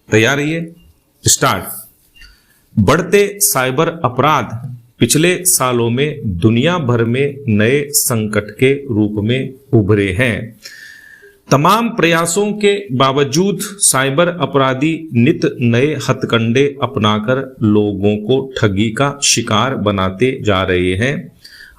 तैयार रहिए, स्टार्ट। बढ़ते साइबर अपराध पिछले सालों में दुनिया भर में नए संकट के रूप में उभरे हैं। तमाम प्रयासों के बावजूद साइबर अपराधी नित नए हथकंडे अपनाकर लोगों को ठगी का शिकार बनाते जा रहे हैं।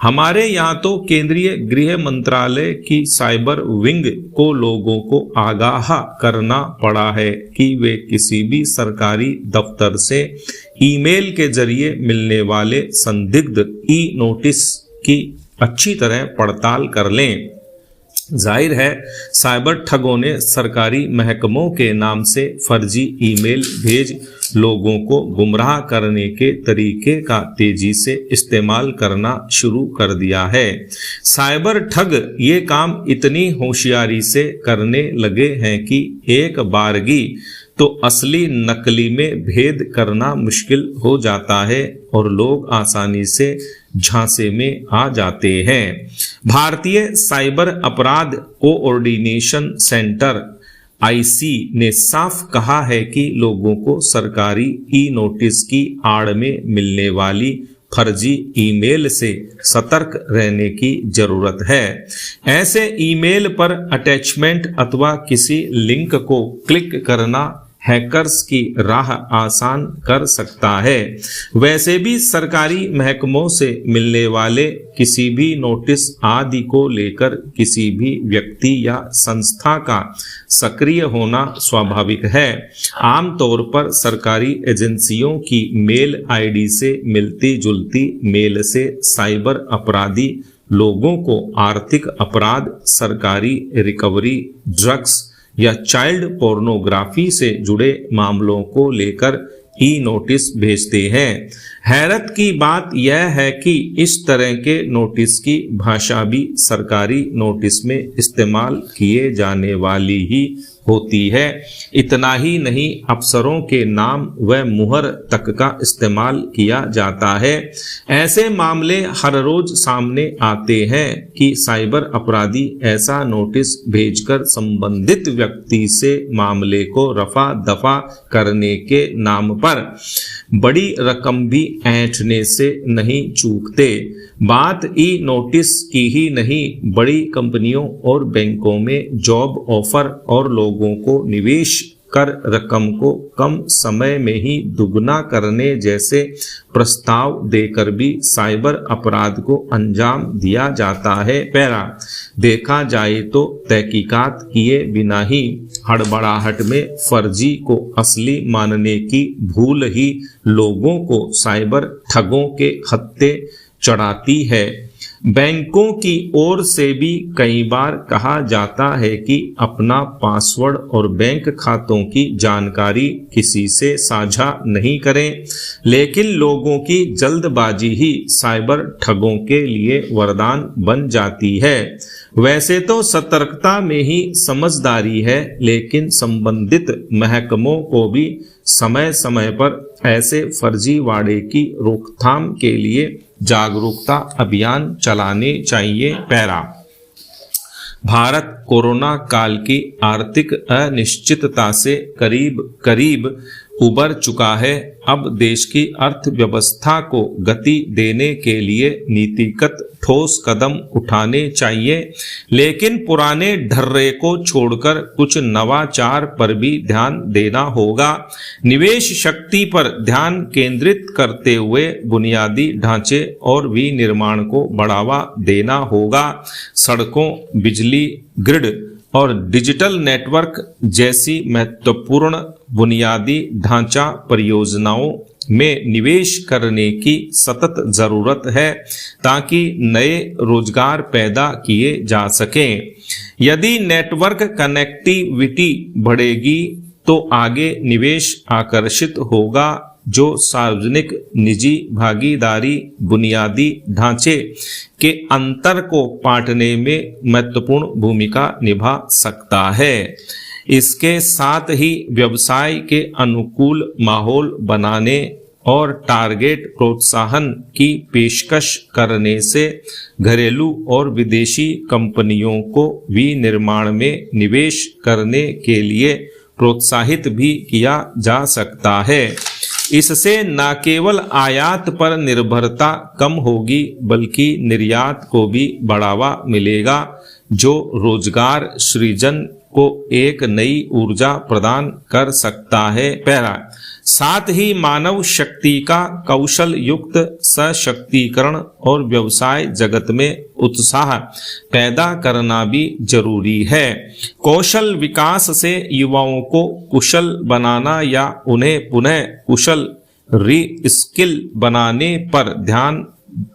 हमारे यहाँ तो केंद्रीय गृह मंत्रालय की साइबर विंग को लोगों को आगाह करना पड़ा है कि वे किसी भी सरकारी दफ्तर से ईमेल के जरिए मिलने वाले संदिग्ध ई नोटिस की अच्छी तरह पड़ताल कर लें। जाहिर है, साइबर ठगों ने सरकारी महकमों के नाम से फर्जी ईमेल भेज लोगों को गुमराह करने के तरीके का तेजी से इस्तेमाल करना शुरू कर दिया है। साइबर ठग ये काम इतनी होशियारी से करने लगे हैं कि एक बारगी तो असली नकली में भेद करना मुश्किल हो जाता है और लोग आसानी से झांसे में आ जाते हैं। भारतीय साइबर अपराध कोऑर्डिनेशन सेंटर आईसी ने साफ कहा है कि लोगों को सरकारी ई नोटिस की आड़ में मिलने वाली फर्जी ईमेल से सतर्क रहने की जरूरत है। ऐसे ईमेल पर अटैचमेंट अथवा किसी लिंक को क्लिक करना हैकर्स की राह आसान कर सकता है। वैसे भी सरकारी महकमों से मिलने वाले किसी भी नोटिस आदि को लेकर किसी भी व्यक्ति या संस्था का सक्रिय होना स्वाभाविक है। आमतौर पर सरकारी एजेंसियों की मेल आईडी से मिलती जुलती मेल से साइबर अपराधी लोगों को आर्थिक अपराध, सरकारी रिकवरी, ड्रग्स या चाइल्ड पोर्नोग्राफी से जुड़े मामलों को लेकर ई नोटिस भेजते हैं। हैरत की बात यह है कि इस तरह के नोटिस की भाषा भी सरकारी नोटिस में इस्तेमाल किए जाने वाली ही होती है। इतना ही नहीं, अफसरों के नाम व मुहर तक का इस्तेमाल किया जाता है। ऐसे मामले हर रोज सामने आते हैं कि साइबर अपराधी ऐसा नोटिस भेजकर संबंधित व्यक्ति से मामले को रफा दफा करने के नाम पर बड़ी रकम भी ऐंठने से नहीं चूकते। बात ई नोटिस की ही नहीं, बड़ी कंपनियों और बैंकों में जॉब ऑफर और लोगों को निवेश कर रकम को कम समय में ही दुगना करने जैसे प्रस्ताव देकर भी साइबर अपराध को अंजाम दिया जाता है। पैरा देखा जाए तो तहकीकात किए बिना ही हड़बड़ाहट में फर्जी को असली मानने की भूल ही लोगों को साइबर ठगों के हत्थे चढ़ाती है। बैंकों की ओर से भी कई बार कहा जाता है कि अपना पासवर्ड और बैंक खातों की जानकारी किसी से साझा नहीं करें, लेकिन लोगों की जल्दबाजी ही साइबर ठगों के लिए वरदान बन जाती है। वैसे तो सतर्कता में ही समझदारी है, लेकिन संबंधित महकमों को भी समय समय पर ऐसे फर्जीवाड़े की रोकथाम के लिए जागरूकता अभियान चलाने चाहिए। पैरा भारत कोरोना काल की आर्थिक अनिश्चितता से करीब करीब उबर चुका है। अब देश की अर्थव्यवस्था को गति देने के लिए नीतिगत ठोस कदम उठाने चाहिए, लेकिन पुराने ढर्रे को छोड़कर कुछ नवाचार पर भी ध्यान देना होगा। निवेश शक्ति पर ध्यान केंद्रित करते हुए बुनियादी ढांचे और विनिर्माण को बढ़ावा देना होगा। सड़कों, बिजली ग्रिड और डिजिटल नेटवर्क जैसी महत्वपूर्ण बुनियादी ढांचा परियोजनाओं में निवेश करने की सतत जरूरत है, ताकि नए रोजगार पैदा किए जा सकें। यदि नेटवर्क कनेक्टिविटी बढ़ेगी तो आगे निवेश आकर्षित होगा, जो सार्वजनिक निजी भागीदारी बुनियादी ढांचे के अंतर को पाटने में महत्वपूर्ण भूमिका निभा सकता है। इसके साथ ही व्यवसाय के अनुकूल माहौल बनाने और टारगेट प्रोत्साहन की पेशकश करने से घरेलू और विदेशी कंपनियों को विनिर्माण में निवेश करने के लिए प्रोत्साहित भी किया जा सकता है। इससे न केवल आयात पर निर्भरता कम होगी बल्कि निर्यात को भी बढ़ावा मिलेगा, जो रोजगार सृजन को एक नई ऊर्जा प्रदान कर सकता है। पहला, साथ ही मानव शक्ति का कौशल युक्त सशक्तिकरण और व्यवसाय जगत में उत्साह पैदा करना भी जरूरी है। कौशल विकास से युवाओं को कुशल बनाना या उन्हें पुनः कुशल री-स्किल बनाने पर ध्यान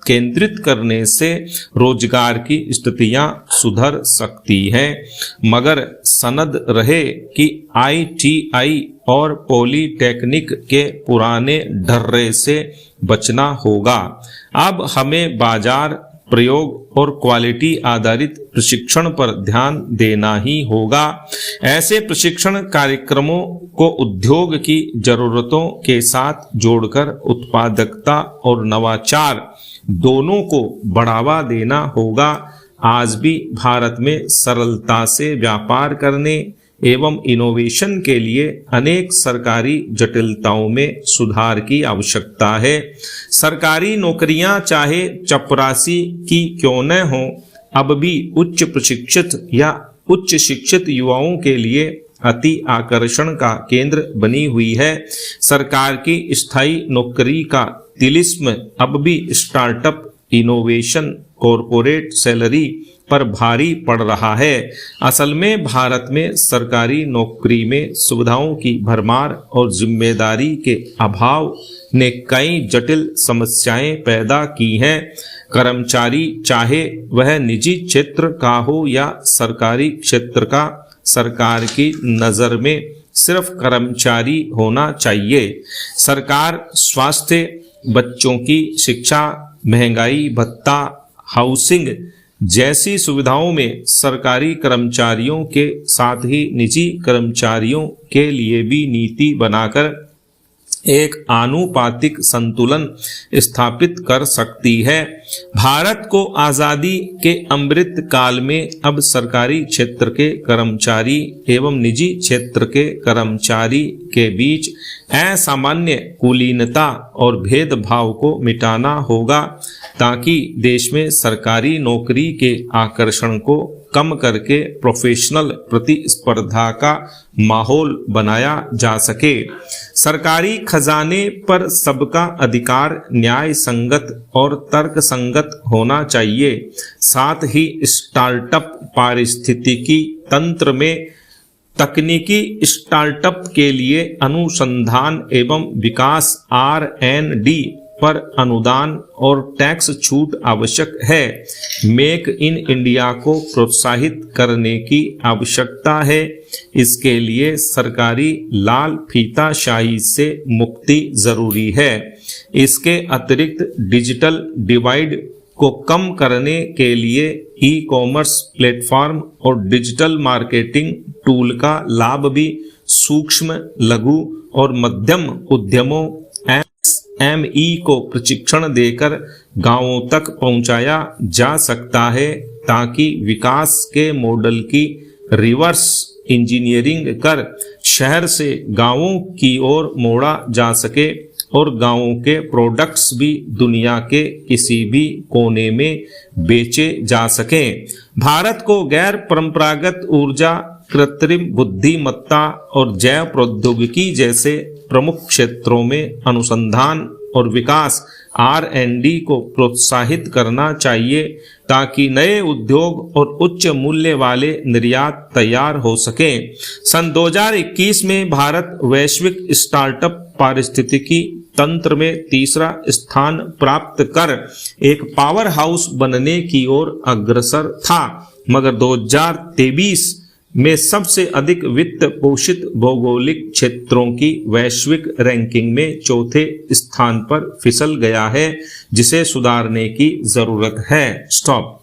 केंद्रित करने से रोजगार की स्थितियां सुधर सकती हैं, मगर सनद रहे कि ITI और पॉलीटेक्निक के पुराने ढर्रे से बचना होगा। अब हमें बाजार, प्रयोग और क्वालिटी आधारित प्रशिक्षण पर ध्यान देना ही होगा। ऐसे प्रशिक्षण कार्यक्रमों को उद्योग की जरूरतों के साथ जोड़कर उत्पादकता और नवाचार दोनों को बढ़ावा देना होगा। आज भी भारत में सरलता से व्यापार करने एवं इनोवेशन के लिए अनेक सरकारी जटिलताओं में सुधार की आवश्यकता है। सरकारी नौकरियां चाहे चपरासी की क्यों न हो, अब भी उच्च प्रशिक्षित या उच्च शिक्षित युवाओं के लिए अति आकर्षण का केंद्र बनी हुई है। सरकार की स्थायी नौकरी का तिलिस्म अब भी स्टार्टअप, इनोवेशन, कॉरपोरेट सैलरी पर भारी पड़ रहा है। असल में भारत में सरकारी नौकरी में सुविधाओं की भरमार और जिम्मेदारी के अभाव ने कई जटिल समस्याएं पैदा की हैं। कर्मचारी चाहे वह निजी क्षेत्र का हो या सरकारी क्षेत्र का, सरकार की नज़र में सिर्फ कर्मचारी होना चाहिए। सरकार स्वास्थ्य, बच्चों की शिक्षा, महंगाई भत्ता, हाउसिंग जैसी सुविधाओं में सरकारी कर्मचारियों के साथ ही निजी कर्मचारियों के लिए भी नीति बनाकर एक आनुपातिक संतुलन स्थापित कर सकती है। भारत को आजादी के अमृत काल में अब सरकारी क्षेत्र के कर्मचारी एवं निजी क्षेत्र के कर्मचारी के बीच असामान्य कुलीनता और भेदभाव को मिटाना होगा, ताकि देश में सरकारी नौकरी के आकर्षण को कम करके प्रोफेशनल प्रतिस्पर्धा का माहौल बनाया जा सके। सरकारी खजाने पर सबका अधिकार न्याय संगत और तर्क संगत होना चाहिए। साथ ही स्टार्टअप पारिस्थितिकी तंत्र में तकनीकी स्टार्टअप के लिए अनुसंधान एवं विकास R&D पर अनुदान और टैक्स छूट आवश्यक है। मेक इन इंडिया को प्रोत्साहित करने की आवश्यकता है। इसके लिए सरकारी लाल फीताशाही से मुक्ति जरूरी है। इसके अतिरिक्त डिजिटल डिवाइड को कम करने के लिए ई-कॉमर्स प्लेटफॉर्म और डिजिटल मार्केटिंग टूल का लाभ भी सूक्ष्म, लघु और मध्यम उद्यमों ME को प्रशिक्षण देकर गांवों तक पहुंचाया जा सकता है, ताकि विकास के मॉडल की रिवर्स इंजीनियरिंग कर शहर से गांवों की ओर मोड़ा जा सके और गांवों के प्रोडक्ट्स भी दुनिया के किसी भी कोने में बेचे जा सकें। भारत को गैर परंपरागत ऊर्जा, कृत्रिम बुद्धिमत्ता और जैव प्रौद्योगिकी जैसे प्रमुख क्षेत्रों में अनुसंधान और विकास R&D को प्रोत्साहित करना चाहिए, ताकि नए उद्योग और उच्च मूल्य वाले निर्यात तैयार हो सकें। सन 2021 में भारत वैश्विक स्टार्टअप पारिस्थितिकी तंत्र में तीसरा स्थान प्राप्त कर एक पावर हाउस बनने की ओर अग्रसर था, मगर 2023 में सबसे अधिक वित्त पोषित भौगोलिक क्षेत्रों की वैश्विक रैंकिंग में चौथे स्थान पर फिसल गया है, जिसे सुधारने की जरूरत है। स्टॉप।